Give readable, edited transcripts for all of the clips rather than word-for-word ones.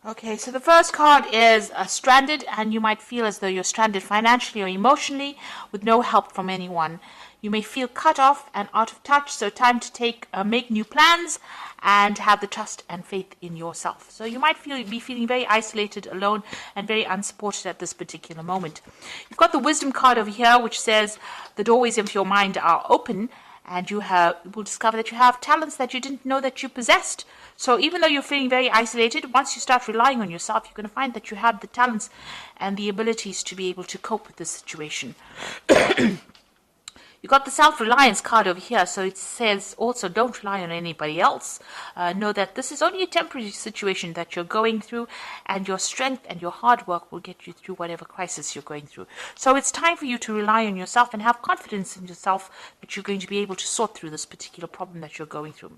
Okay, so the first card is stranded, and you might feel as though you're stranded financially or emotionally with no help from anyone. You may feel cut off and out of touch, so time to make new plans and have the trust and faith in yourself. So you might be feeling very isolated, alone, and very unsupported at this particular moment. You've got the wisdom card over here, which says the doorways of your mind are open, and you will discover that you have talents that you didn't know that you possessed. So even though you're feeling very isolated, once you start relying on yourself, you're going to find that you have the talents and the abilities to be able to cope with this situation. You got the self-reliance card over here, so it says also don't rely on anybody else. Know that this is only a temporary situation that you're going through, and your strength and your hard work will get you through whatever crisis you're going through. So it's time for you to rely on yourself and have confidence in yourself that you're going to be able to sort through this particular problem that you're going through.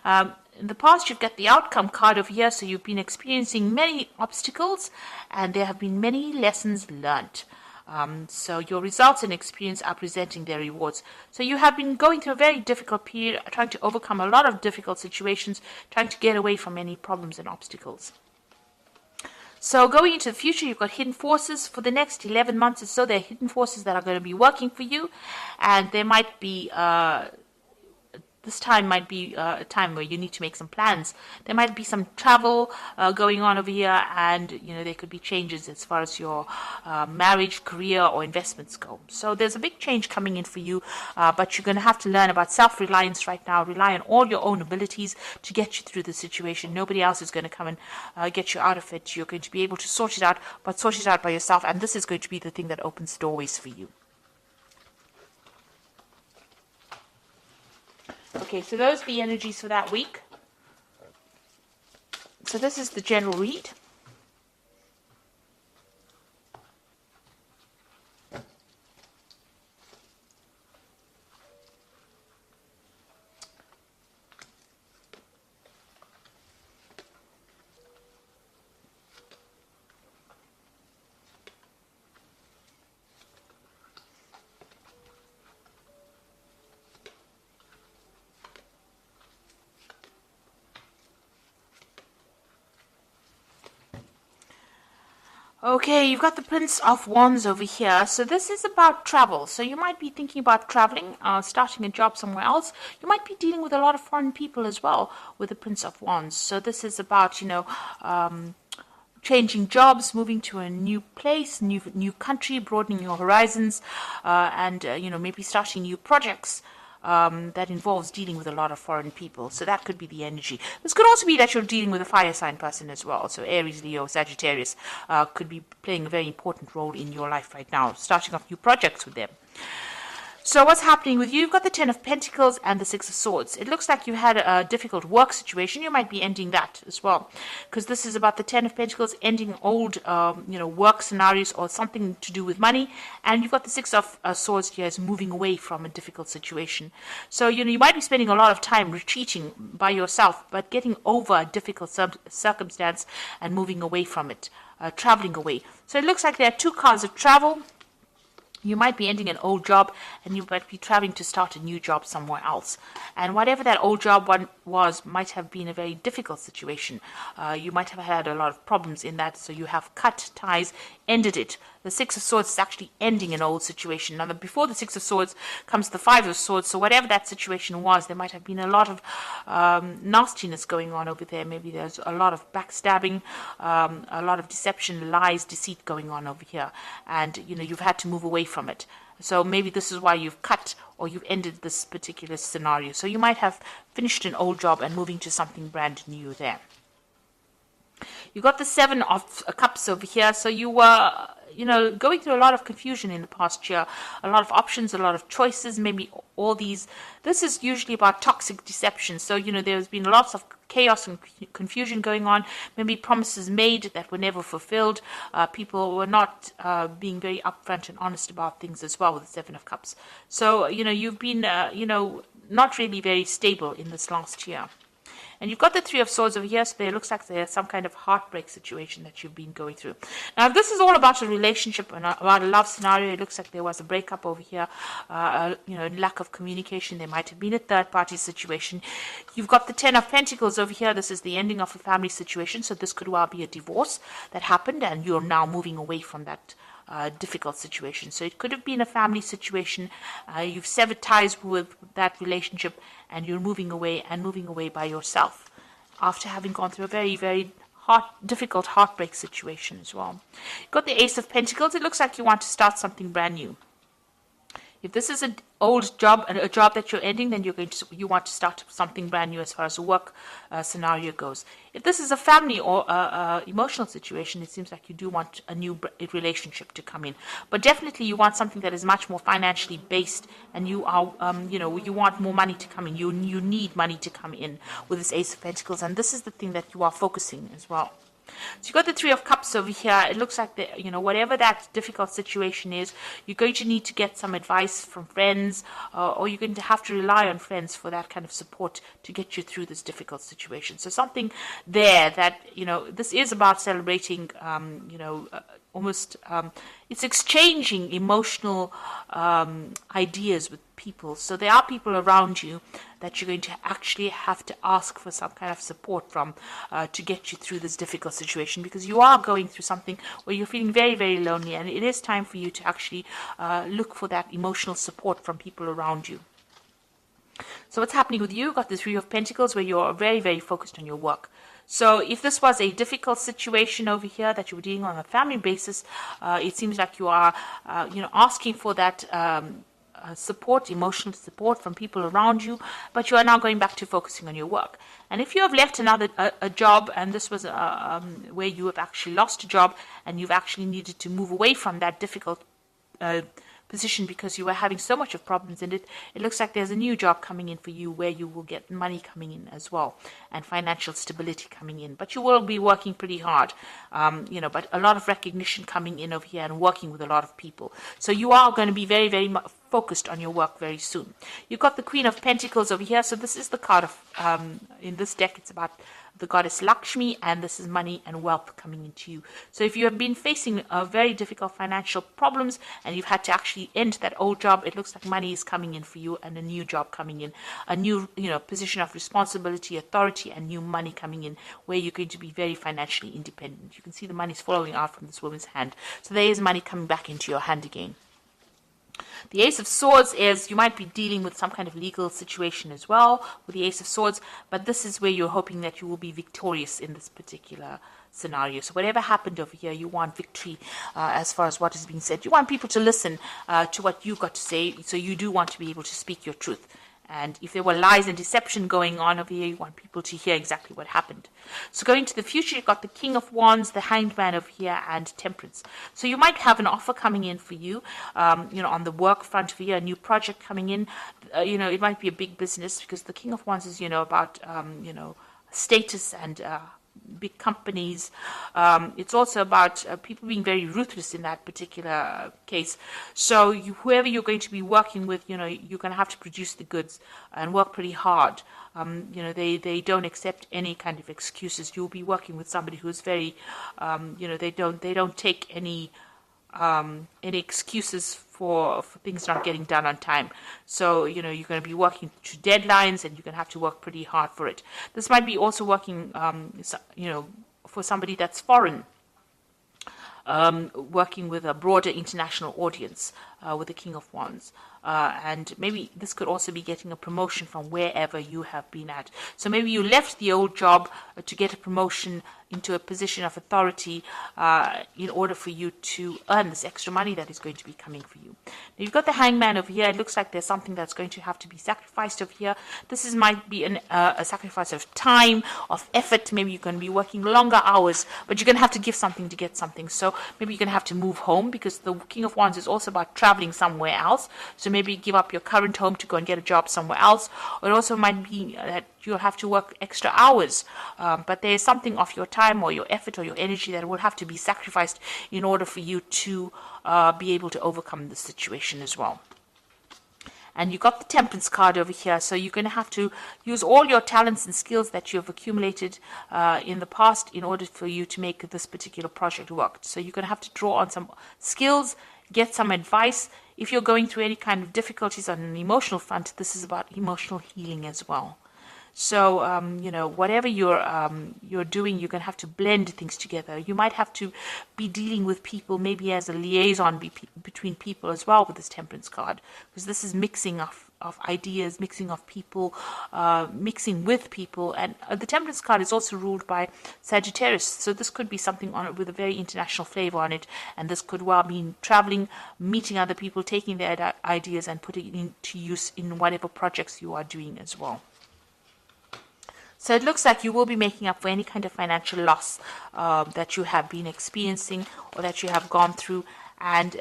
In the past, you've got the outcome card over here, so you've been experiencing many obstacles, and there have been many lessons learned. So your results and experience are presenting their rewards. So you have been going through a very difficult period, trying to overcome a lot of difficult situations, trying to get away from any problems and obstacles. So going into the future, you've got hidden forces. For the next 11 months or so, there are hidden forces that are going to be working for you, and there might be this time might be a time where you need to make some plans. There might be some travel going on over here, and there could be changes as far as your marriage, career, or investments go. So there's a big change coming in for you, but you're going to have to learn about self-reliance right now. Rely on all your own abilities to get you through the situation. Nobody else is going to come and get you out of it. You're going to be able to sort it out, but sort it out by yourself, and this is going to be the thing that opens doorways for you. Okay, so those are the energies for that week. So this is the general read. Okay, you've got the Prince of Wands over here. So this is about travel. So you might be thinking about traveling, starting a job somewhere else. You might be dealing with a lot of foreign people as well with the Prince of Wands. So this is about, changing jobs, moving to a new place, new country, broadening your horizons, and maybe starting new projects. That involves dealing with a lot of foreign people. So that could be the energy. This could also be that you're dealing with a fire sign person as well. So Aries, Leo, Sagittarius could be playing a very important role in your life right now, starting off new projects with them. So what's happening with you? You've got the Ten of Pentacles and the Six of Swords. It looks like you had a difficult work situation. You might be ending that as well, because this is about the Ten of Pentacles ending old, work scenarios or something to do with money. And you've got the Six of Swords here as moving away from a difficult situation. So, you might be spending a lot of time retreating by yourself, but getting over a difficult circumstance and moving away from it, traveling away. So it looks like there are two cards of travel. You might be ending an old job, and you might be traveling to start a new job somewhere else. And whatever that old job was might have been a very difficult situation. You might have had a lot of problems in that, so you have cut ties, ended it. The Six of Swords is actually ending an old situation. Now, before the Six of Swords comes the Five of Swords, so whatever that situation was, there might have been a lot of nastiness going on over there. Maybe there's a lot of backstabbing, a lot of deception, lies, deceit going on over here. And, you've had to move away from it. So maybe this is why you've cut or you've ended this particular scenario. So you might have finished an old job and moving to something brand new there. You got the Seven of Cups over here. So you were, going through a lot of confusion in the past year, a lot of options, a lot of choices, maybe all these. This is usually about toxic deception. So, there's been lots of chaos and confusion going on, maybe promises made that were never fulfilled. People were not being very upfront and honest about things as well with the Seven of Cups. So, you've been, not really very stable in this last year. And you've got the Three of Swords over here, so it looks like there's some kind of heartbreak situation that you've been going through. Now, if this is all about a relationship and about a love scenario, it looks like there was a breakup over here, lack of communication. There might have been a third-party situation. You've got the Ten of Pentacles over here. This is the ending of a family situation, so this could well be a divorce that happened, and you're now moving away from that difficult situation. So it could have been a family situation. You've severed ties with that relationship, and you're moving away by yourself after having gone through a very, very difficult heartbreak situation as well. You've got the Ace of Pentacles. It looks like you want to start something brand new. If this is an old job, a job that you're ending, then you want to start something brand new as far as the work scenario goes. If this is a family or emotional situation, it seems like you do want a new relationship to come in. But definitely, you want something that is much more financially based, and you are, you want more money to come in. You need money to come in with this Ace of Pentacles, and this is the thing that you are focusing as well. So you've got the Three of Cups over here. It looks like whatever that difficult situation is, you're going to need to get some advice from friends, or you're going to have to rely on friends for that kind of support to get you through this difficult situation. So something there that, this is about celebrating, almost, it's exchanging emotional ideas with people. So there are people around you that you're going to actually have to ask for some kind of support from to get you through this difficult situation, because you are going through something where you're feeling very, very lonely, and it is time for you to actually look for that emotional support from people around you. So what's happening with you? You've got the Three of Pentacles, where you're very, very focused on your work. So if this was a difficult situation over here that you were dealing on a family basis, it seems like you are, asking for that support, emotional support from people around you, but you are now going back to focusing on your work. And if you have left a job, and this was where you have actually lost a job, and you've actually needed to move away from that difficult position because you were having so much of problems in it, it looks like there's a new job coming in for you where you will get money coming in as well, and financial stability coming in. But you will be working pretty hard, but a lot of recognition coming in over here, and working with a lot of people. So you are going to be very, very focused on your work very soon. You've got the Queen of Pentacles over here. So this is the card of, in this deck, it's about the goddess Lakshmi, and this is money and wealth coming into you. So if you have been facing very difficult financial problems, and you've had to actually end that old job, it looks like money is coming in for you, and a new job coming in, a new position of responsibility, authority, and new money coming in, where you're going to be very financially independent. You can see the money's flowing out from this woman's hand. So there is money coming back into your hand again. The Ace of Swords is, you might be dealing with some kind of legal situation as well with the Ace of Swords, but this is where you're hoping that you will be victorious in this particular scenario. So whatever happened over here, you want victory as far as what is being said. You want people to listen to what you've got to say, so you do want to be able to speak your truth. And if there were lies and deception going on over here, you want people to hear exactly what happened. So going to the future, you've got the King of Wands, the Hanged Man over here, and Temperance. So you might have an offer coming in for you, on the work front over here, a new project coming in. It might be a big business, because the King of Wands is, about, status and big companies. It's also about people being very ruthless in that particular case. So whoever you're going to be working with, you're going to have to produce the goods and work pretty hard. They don't accept any kind of excuses. You'll be working with somebody who's very, they don't take any excuses for things not getting done on time. So, you're going to be working to deadlines, and you're going to have to work pretty hard for it. This might be also working, for somebody that's foreign, working with a broader international audience with the King of Wands. And maybe this could also be getting a promotion from wherever you have been at. So maybe you left the old job to get a promotion into a position of authority in order for you to earn this extra money that is going to be coming for you. Now you've got the Hangman over here. It looks like there's something that's going to have to be sacrificed over here. This might be a sacrifice of time, of effort. Maybe you're going to be working longer hours, but you're going to have to give something to get something. So maybe you're going to have to move home, because the King of Wands is also about traveling somewhere else. So maybe give up your current home to go and get a job somewhere else. Or it also might be that you'll have to work extra hours, but there is something of your time or your effort or your energy that will have to be sacrificed in order for you to be able to overcome the situation as well. And you got the Temperance card over here, so you're going to have to use all your talents and skills that you have accumulated in the past in order for you to make this particular project work. So you're going to have to draw on some skills, get some advice. If you're going through any kind of difficulties on an emotional front, this is about emotional healing as well. So, whatever you're doing, you're going to have to blend things together. You might have to be dealing with people, maybe as a liaison between people as well with this Temperance card, because this is mixing of ideas, mixing of people, mixing with people. And the Temperance card is also ruled by Sagittarius. So this could be something on it with a very international flavor on it. And this could well mean traveling, meeting other people, taking their ideas and putting it into use in whatever projects you are doing as well. So it looks like you will be making up for any kind of financial loss that you have been experiencing or that you have gone through. And,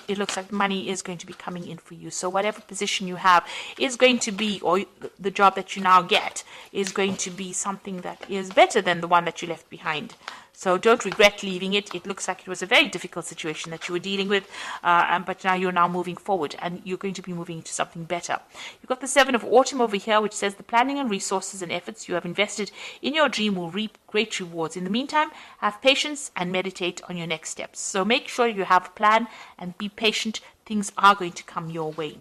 it looks like money is going to be coming in for you. So whatever position you have is going to be, or the job that you now get is going to be something that is better than the one that you left behind. So don't regret leaving it. It looks like it was a very difficult situation that you were dealing with, but now you're now moving forward and you're going to be moving into something better. You've got the Seven of Autumn over here, which says the planning and resources and efforts you have invested in your dream will reap great rewards. In the meantime, have patience and meditate on your next steps. So make sure you have a plan and be patient. Things are going to come your way.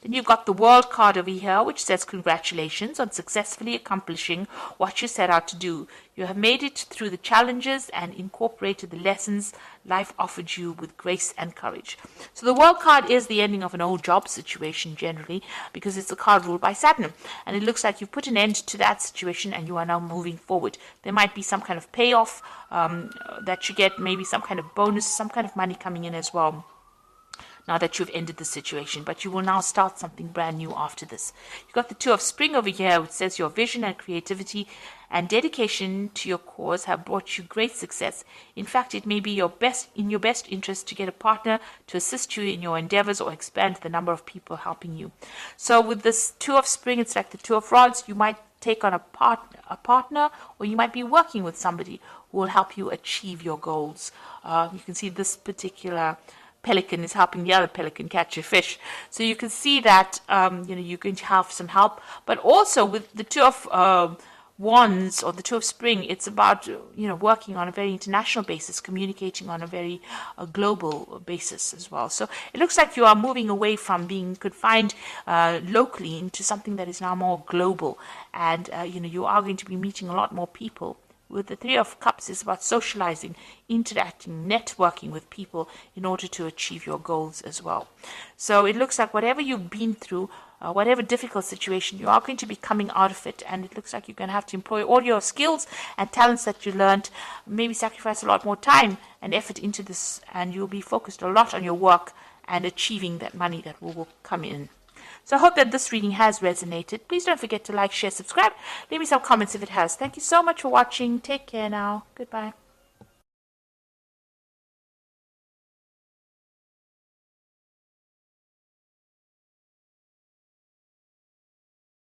Then you've got the World card over here, which says congratulations on successfully accomplishing what you set out to do. You have made it through the challenges and incorporated the lessons life offered you with grace and courage. So the World card is the ending of an old job situation generally, because it's a card ruled by Saturn. And it looks like you've put an end to that situation and you are now moving forward. There might be some kind of payoff that you get, maybe some kind of bonus, some kind of money coming in as well, now that you've ended the situation, but you will now start something brand new after this. You've got the Two of Spring over here, which says your vision and creativity and dedication to your cause have brought you great success. In fact, it may be in your best interest to get a partner to assist you in your endeavors or expand the number of people helping you. So with this Two of Spring, it's like the Two of Rods. You might take on a partner, or you might be working with somebody who will help you achieve your goals. You can see this particular pelican is helping the other pelican catch a fish. So you can see that you're going to have some help. But also with the Two of Wands or the Two of Spring, it's about working on a very international basis, communicating on a very global basis as well. So it looks like you are moving away from being confined locally into something that is now more global, and you are going to be meeting a lot more people. With the Three of Cups, it's about socializing, interacting, networking with people in order to achieve your goals as well. So it looks like whatever you've been through, whatever difficult situation, you are going to be coming out of it. And it looks like you're going to have to employ all your skills and talents that you learned, maybe sacrifice a lot more time and effort into this, and you'll be focused a lot on your work and achieving that money that will come in. So I hope that this reading has resonated. Please don't forget to like, share, subscribe. Leave me some comments if it has. Thank you so much for watching. Take care now. Goodbye.